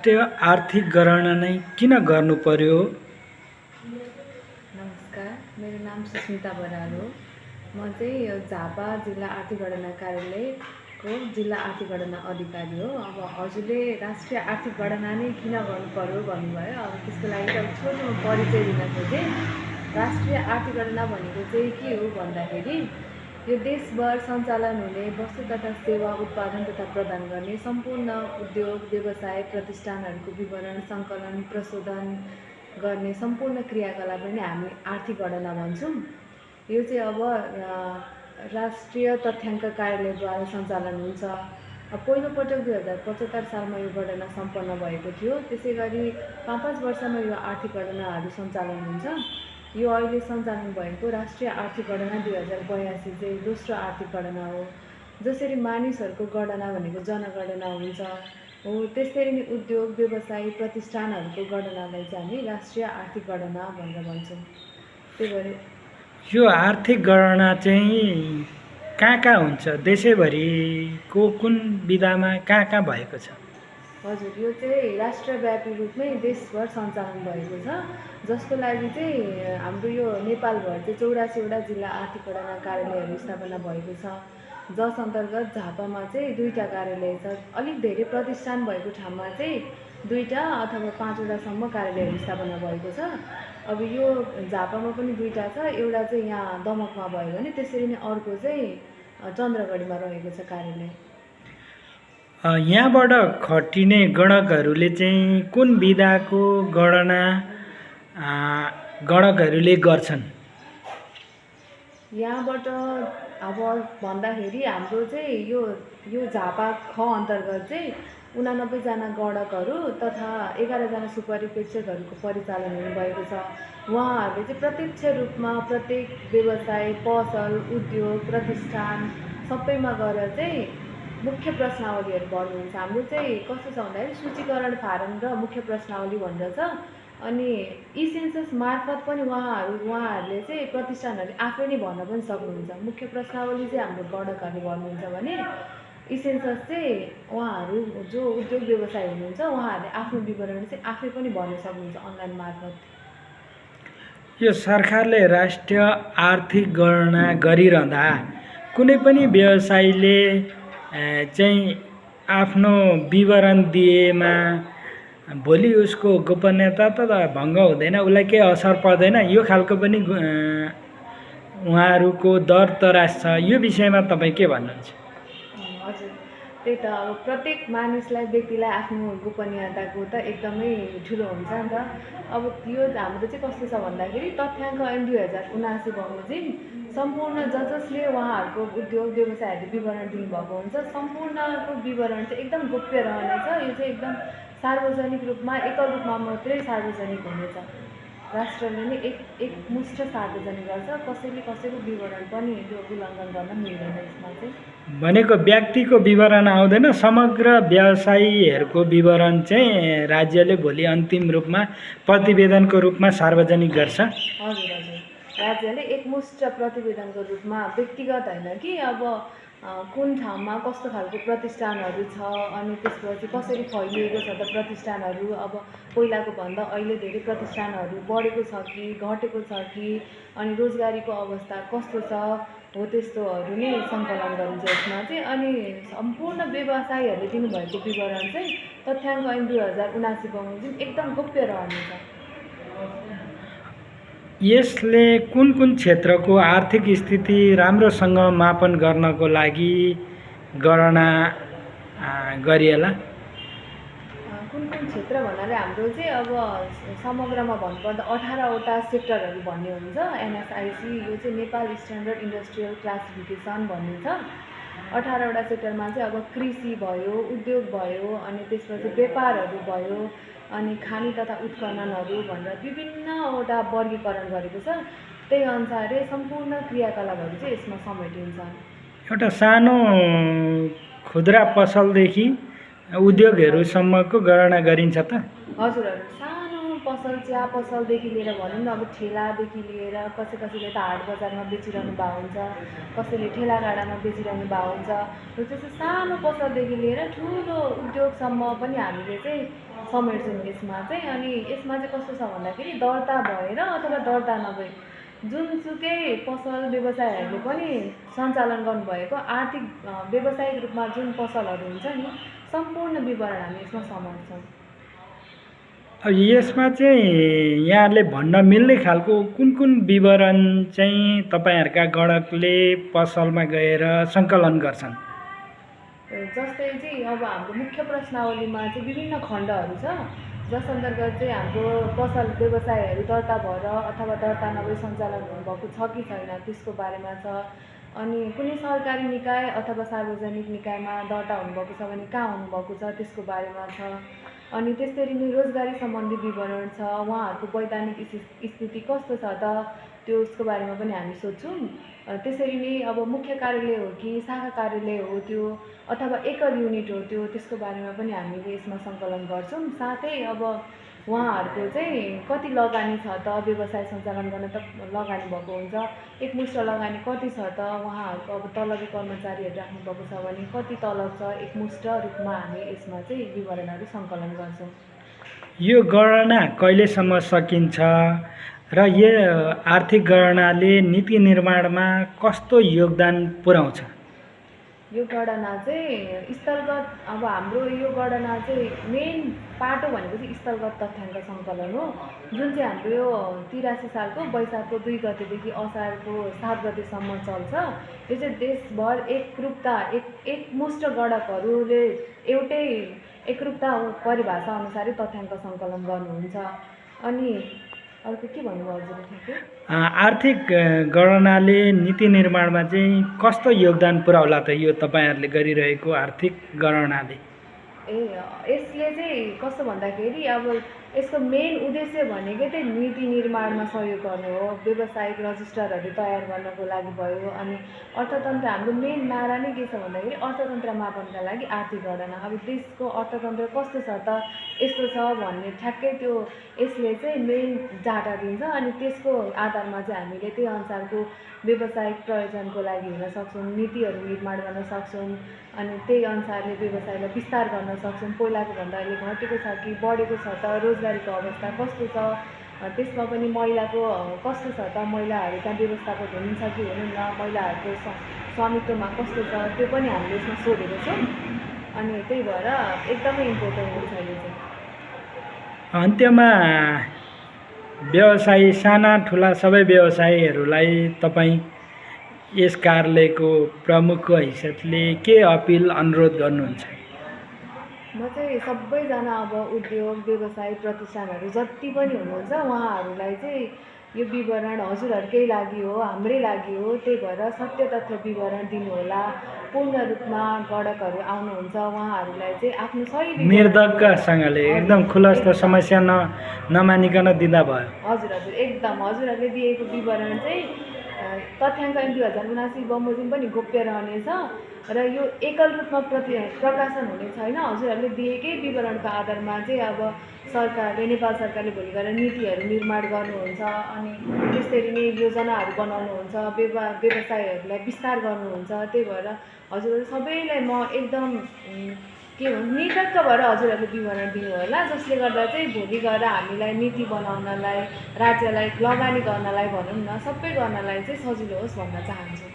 राष्ट्रिय आर्थिक गणना नै किन गर्नु पर्यो? नमस्कार, मेरो नाम सुस्मिता बराल हो। म चाहिँ यो झापा जिल्ला आर्थिक गणना कार्यालयको जिल्ला आर्थिक गणना अधिकारी हो। अब हजुरले राष्ट्रिय आर्थिक गणना नै किन गर्नु पर्यो भन्नुभयो। अब त्यसको लागि त छोटो परिचय दिन खोजेँ। राष्ट्रिय आर्थिक गणना भनेको चाहिँ के हो भन्दाखेरि यो देशभर सञ्चालन हुने वस्तु तथा सेवा उत्पादन तथा प्रदान गर्ने सम्पूर्ण उद्योग व्यवसाय प्रतिष्ठानहरूको विवरण सङ्कलन प्रशोधन गर्ने सम्पूर्ण क्रियाकलापलाई नै हामी आर्थिक गणना भन्छौँ। यो चाहिँ अब राष्ट्रिय तथ्याङ्क कार्यालयद्वारा सञ्चालन हुन्छ। पहिलोपटक 2075 सालमा यो गणना सम्पन्न भएको थियो। त्यसै गरी 5-5 वर्षमा यो आर्थिक गणनाहरू सञ्चालन हुन्छ। यो अहिले सञ्चालन भएको राष्ट्रिय आर्थिक गणना 2082 चाहिँ दोस्रो आर्थिक गणना हो। जसरी मानिसहरूको गणना भनेको जनगणना हुन्छ हो, त्यसरी नै उद्योग व्यवसाय प्रतिष्ठानहरूको गणनालाई चाहिँ हामी राष्ट्रिय आर्थिक गणना भनेर भन्छौँ। त्यही भएर यो आर्थिक गणना चाहिँ कहाँ हुन्छ? देशैभरिको कुन विधामा कहाँ भएको छ? हजुर, यो चाहिँ राष्ट्रव्यापी रूपमै देशभर सञ्चालन भएको छ। जसको लागि चाहिँ हाम्रो यो नेपालभर चाहिँ 84वटा जिल्ला आर्थिक गणना कार्यालयहरू स्थापना भएको छ। जस अन्तर्गत झापामा चाहिँ 2टा कार्यालय छ। अलिक धेरै प्रतिष्ठान भएको ठाउँमा चाहिँ 2टा अथवा 5वटासम्म कार्यालयहरू स्थापना भएको छ। अब यो झापामा पनि 2टा छ। एउटा चाहिँ यहाँ दमकमा भयो भने त्यसरी नै अर्को चाहिँ चन्द्रगढीमा रहेको छ कार्यालय। यहाँबाट खटिने गणकहरूले चाहिँ कुन विधाको गणना गणकहरूले गर्छन्? यहाँबाट अब भन्दाखेरि हाम्रो चाहिँ यो झापा ख अन्तर्गत चाहिँ 89 जना गणकहरू तथा 11 जना सुपरिप्रेक्षकहरूको परिचालन हुनुभएको छ। उहाँहरूले चाहिँ प्रत्यक्ष रूपमा प्रत्येक व्यवसाय पसल उद्योग प्रतिष्ठान सबैमा गएर चाहिँ मुख्य प्रश्नावलीहरू भर्नुहुन्छ। हाम्रो चाहिँ कस्तो छ भन्दाखेरि सूचीकरण फारम र मुख्य प्रश्नावली भनेर छ। अनि ई सेन्सस मार्फत पनि उहाँहरूले चाहिँ प्रतिष्ठानहरूले आफै नै भर्न पनि सक्नुहुन्छ। मुख्य प्रश्नावली चाहिँ हाम्रो गणकहरूले भर्नुहुन्छ भने ई सेन्सस चाहिँ उहाँहरू जो उद्योग व्यवसाय हुनुहुन्छ उहाँहरूले आफ्नो विवरण चाहिँ आफै पनि भर्न सक्नुहुन्छ अनलाइन मार्फत। यो सरकारले राष्ट्रिय आर्थिक गणना गरिरहँदा कुनै पनि व्यवसायीले चाहिँ आफ्नो विवरण दिएमा भोलि उसको गोपनीयता त भङ्ग हुँदैन, उसलाई केही असर पर्दैन, यो खालको पनि उहाँहरूको दर तरास छ। यो विषयमा तपाईँ के भन्नुहुन्छ? हजुर, त्यही त अब प्रत्येक मानिसलाई व्यक्तिलाई आफ्नो गोपनीयताको त एकदमै ठुलो हुन्छ नि त। अब यो हाम्रो चाहिँ कस्तो छ भन्दाखेरि तथ्याङ्क ऐन 2079 बमोजिम सम्पूर्ण जसले उहाँहरूको उद्योग व्यवसायहरूले विवरण दिनुभएको हुन्छ सम्पूर्णको विवरण चाहिँ एकदम गोप्य रहनेछ। यो चाहिँ एकदम सार्वजनिक रूपमा एकल रूपमा मात्रै सार्वजनिक हुनेछ। राष्ट्रले नै एकमुष्ट सार्वजनिक गर्छ। कसैले कसैको विवरण पनि यो उल्लङ्घन गर्न मिल्दैन। यसमा चाहिँ भनेको व्यक्तिको विवरण आउँदैन, समग्र व्यवसायीहरूको विवरण चाहिँ राज्यले भोलि अन्तिम रूपमा प्रतिवेदनको रूपमा सार्वजनिक गर्छ। हजुर हजुर, राज्यले एकमुष्ट प्रतिवेदनको रूपमा व्यक्तिगत होइन कि अब कुन ठाउँमा कस्तो खालको प्रतिष्ठानहरू छ अनि त्यसपछि कसरी फैलिएको छ त प्रतिष्ठानहरू। अब पहिलाको भन्दा अहिले धेरै प्रतिष्ठानहरू बढेको छ कि घटेको छ कि अनि रोजगारीको अवस्था कस्तो छ हो त्यस्तोहरू नै सङ्कलन गरिन्छ यसमा चाहिँ। अनि सम्पूर्ण व्यवसायीहरूले दिनुभएको विवरण चाहिँ तथ्याङ्क ऐन 2079 बमोजिम एकदम गोप्य रहनेछ। यसले कुन क्षेत्रको आर्थिक स्थिति राम्रोसँग मापन गर्नको लागि गणना गरिएला? कुन क्षेत्र भन्नाले हाम्रो चाहिँ अब समग्रमा भन्नुपर्दा 18वटा सेक्टरहरू भन्ने हुन्छ। एनएसआइसी यो चाहिँ नेपाल स्ट्यान्डर्ड इन्डस्ट्रियल क्लासिफिकेसन भन्ने छ। 18वटा सेक्टरमा चाहिँ अब कृषि भयो उद्योग भयो अनि त्यसपछि व्यापारहरू भयो अनि खानी तथा उत्खननहरू भनेर विभिन्नवटा वर्गीकरण गरेको छ। त्यही अनुसारले सम्पूर्ण क्रियाकलापहरू चाहिँ यसमा समेटिन्छ। एउटा सानो खुद्रा पसलदेखि उद्योगहरूसम्मको गणना गरिन्छ त? हजुर हजुर, सानो पसल चिया पसलदेखि लिएर भनौँ न अब ठेलादेखि लिएर कसैले त हाट बजारमा बेचिरहनु भएको हुन्छ, कसैले ठेला गाडामा बेचिरहनु भएको हुन्छ र त्यस्तो सानो पसलदेखि लिएर ठुलो उद्योगसम्म पनि हामीले चाहिँ समेट्छौँ यसमा चाहिँ। अनि यसमा चाहिँ कस्तो छ भन्दाखेरि दर्ता भएर अथवा दर्ता नभए जुनसुकै पसल व्यवसायहरूले पनि सञ्चालन गर्नुभएको आर्थिक व्यावसायिक रूपमा जुन पसलहरू हुन्छ नि सम्पूर्ण विवरण हामी यसमा समाउँछौँ। अब यसमा चाहिँ यहाँले भन्न मिल्ने खालको कुन विवरण चाहिँ तपाईँहरूका गणकले पसलमा गएर सङ्कलन गर्छन्? जस्तै चाहिँ अब हाम्रो मुख्य प्रश्नावलीमा चाहिँ विभिन्न खण्डहरू छ, जस अन्तर्गत चाहिँ हाम्रो पसल व्यवसायहरू दर्ता भएर अथवा दर्ता नभई सञ्चालन हुनुभएको छ कि छैन त्यसको बारेमा छ। अनि कुनै सरकारी निकाय अथवा सार्वजनिक निकायमा दर्ता हुनुभएको छ भने कहाँ हुनुभएको छ त्यसको बारेमा छ। अनि त्यसरी नै रोजगारी सम्बन्धी विवरण छ, उहाँहरूको वैधानिक स्थिति कस्तो छ त त्यसको बारेमा पनि हामी सोध्छौँ। त्यसरी नै अब मुख्य कार्यालय हो कि शाखा कार्यालय हो त्यो अथवा एकल युनिट हो त्यो त्यसको बारेमा पनि हामीले यसमा सङ्कलन गर्छौँ। साथै अब उहाँहरूको चाहिँ कति लगानी छ त, व्यवसाय सञ्चालन गर्न त लगानी भएको हुन्छ, एकमुष्ट लगानी कति छ त, उहाँहरूको अब तलबी कर्मचारीहरू राख्नुभएको छ भने कति तलब छ एकमुष्ट रूपमा हामी यसमा चाहिँ विवरणहरू सङ्कलन गर्छौँ। यो गणना कहिलेसम्म सकिन्छ र यो आर्थिक गणनाले नीति निर्माणमा कस्तो योगदान पुर्याउँछ? यो गणना चाहिँ स्थलगत अब हाम्रो यो गणना चाहिँ मेन पाटो भनेको चाहिँ स्थलगत तथ्याङ्क सङ्कलन हो, जुन चाहिँ हाम्रो यो 83 सालको वैशाखको 2 गतेदेखि असारको 7 गतेसम्म चल्छ। यो चाहिँ देशभर एकरूपता एकमुष्ट गणकहरूले एउटै एकरूपता परिभाषा अनुसारै तथ्याङ्क सङ्कलन गर्नुहुन्छ। अनि अर्को के भन्नुभयो हजुरले ठ्याक्कै? आर्थिक गणनाले नीति निर्माणमा चाहिँ कस्तो योगदान पुर्याउला त यो तपाईँहरूले गरिरहेको आर्थिक गणनाले? यसले चाहिँ कस्तो भन्दाखेरि अब यसको मेन उद्देश्य भनेकै चाहिँ नीति निर्माणमा सहयोग गर्नु हो, व्यावसायिक रजिस्टरहरू तयार गर्नको लागि भयो। अनि अर्थतन्त्र हाम्रो मेन नारा नै के छ भन्दाखेरि अर्थतन्त्र मापनका लागि आर्थिक गणना। अब देशको अर्थतन्त्र कस्तो छ त यस्तो छ भन्ने ठ्याक्कै त्यो यसले चाहिँ मेन डाटा दिन्छ। अनि त्यसको आधारमा चाहिँ हामीले त्यही अनुसारको व्यावसायिक प्रयोजनको लागि हेर्न सक्छौँ, नीतिहरू निर्माण गर्न सक्छौँ। अनि त्यही अनुसारले व्यवसायलाई विस्तार गर्न सक्छौँ। पहिलाको भन्दा अहिले घटेको छ कि बढेको छ त, रोजगारीको अवस्था कस्तो छ, त्यसमा पनि महिलाको कस्तो छ त, महिलाहरू त्यहाँ व्यवस्थापक हुनुहुन्छ कि हुनुहुन्न, महिलाहरूको स्वामित्वमा कस्तो छ त्यो पनि हामीले यसमा सोधेको छौँ। अनि त्यही भएर एकदमै इम्पोर्टेन्ट हुन्छ यो चाहिँ। अन्त्यमा व्यवसायी साना ठुला सबै व्यवसायीहरूलाई तपाईँ यस कार्यालयको प्रमुखको हैसियतले के अपिल अनुरोध गर्नुहुन्छ? म चाहिँ सबैजना अब उद्योग व्यवसाय प्रतिष्ठानहरू जति पनि हुनुहुन्छ उहाँहरूलाई चाहिँ यो विवरण हजुरहरूकै लागि हो, हाम्रै लागि हो। त्यही भएर सत्य तथ्य विवरण दिनुहोला। पूर्ण रूपमा गणकहरू आउनुहुन्छ उहाँहरूलाई चाहिँ आफ्नो सही निर्धक्कसँगले एकदम खुलस्त समस्या नमानिकन दिँदा भयो। हजुर एकदम हजुरहरूले दिएको विवरण चाहिँ तथ्याङ्क 2079 बमोजिम पनि गोप्य रहनेछ र यो एकल रूपमा प्रकाशन हुने छैन। हजुरहरूले दिएकै विवरणको आधारमा चाहिँ अब सरकारले नेपाल सरकारले भोलि गएर नीतिहरू निर्माण गर्नुहुन्छ। अनि त्यसरी नै योजनाहरू बनाउनुहुन्छ, व्यवसायहरूलाई विस्तार गर्नुहुन्छ। त्यही भएर हजुरहरू सबैलाई म एकदम के भन्छ निर्धक्क भएर हजुरहरूले विवरण दिनु होला, जसले गर्दा चाहिँ भोलि गएर हामीलाई नीति बनाउनलाई, राज्यलाई लगानी गर्नलाई भनौँ न सबै गर्नलाई चाहिँ सजिलो होस् भन्न चाहन्छु।